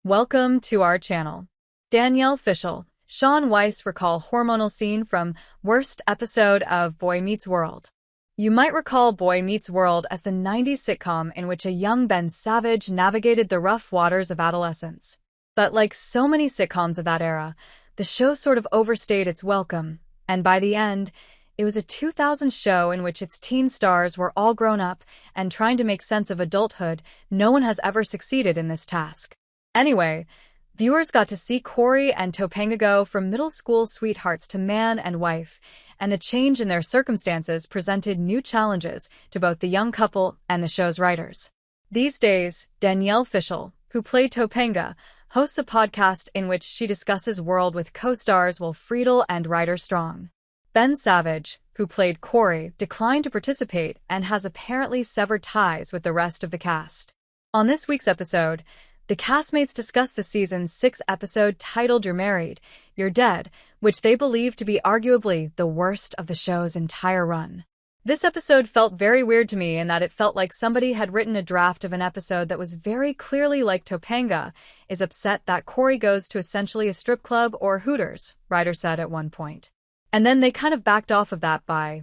Welcome to our channel. Danielle Fishel, Shaun Weiss recall hormonal scene from worst episode of Boy Meets World. You might recall Boy Meets World as the 90s sitcom in which a young Ben Savage navigated the rough waters of adolescence. But like so many sitcoms of that era, the show sort of overstayed its welcome, and by the end, it was a 2000 show in which its teen stars were all grown up and trying to make sense of adulthood. No one has ever succeeded in this task. Anyway, viewers got to see Corey and Topanga go from middle school sweethearts to man and wife, and the change in their circumstances presented new challenges to both the young couple and the show's writers. These days, Danielle Fishel, who played Topanga, hosts a podcast in which she discusses World with co-stars Will Friedle and Ryder Strong. Ben Savage, who played Corey, declined to participate and has apparently severed ties with the rest of the cast. On this week's episode, the castmates discuss the season's 6th episode titled You're Married, You're Dead, which they believe to be arguably the worst of the show's entire run. This episode felt very weird to me in that it felt like somebody had written a draft of an episode that was very clearly like Topanga is upset that Corey goes to essentially a strip club or Hooters, Ryder said at one point. And then they kind of backed off of that by,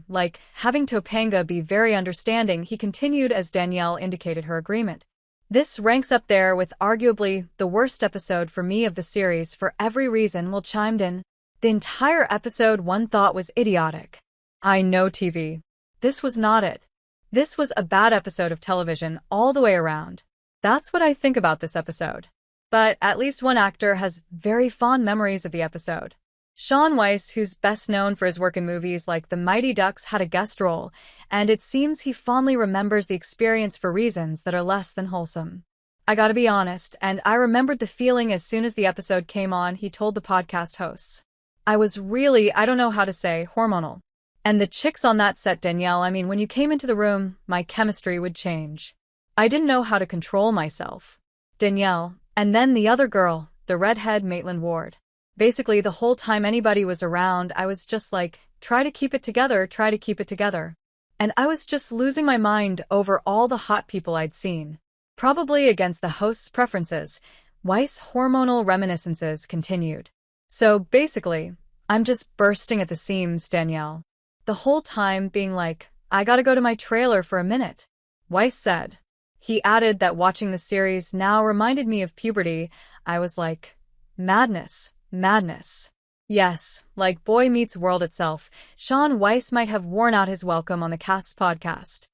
having Topanga be very understanding. He continued as Danielle indicated her agreement. This ranks up there with arguably the worst episode for me of the series for every reason Will chimed in. The entire episode one thought was idiotic. I know TV. This was not it. This was a bad episode of television all the way around. That's what I think about this episode. But at least one actor has very fond memories of the episode. Shaun Weiss, who's best known for his work in movies like The Mighty Ducks, had a guest role, and it seems he fondly remembers the experience for reasons that are less than wholesome. I gotta be honest, and I remembered the feeling as soon as the episode came on, he told the podcast hosts. I was really, I don't know how to say, hormonal. And the chicks on that set, Danielle, when you came into the room, my chemistry would change. I didn't know how to control myself. Danielle, and then the other girl, the redhead Maitland Ward. Basically, the whole time anybody was around, I was just like, try to keep it together, try to keep it together. And I was just losing my mind over all the hot people I'd seen. Probably against the host's preferences, Weiss' hormonal reminiscences continued. So basically, I'm just bursting at the seams, Danielle. The whole time being like, I gotta go to my trailer for a minute, Weiss said. He added that watching the series now reminded me of puberty. I was like, madness. Madness. Yes, like Boy Meets World itself, Shaun Weiss might have worn out his welcome on the cast's podcast.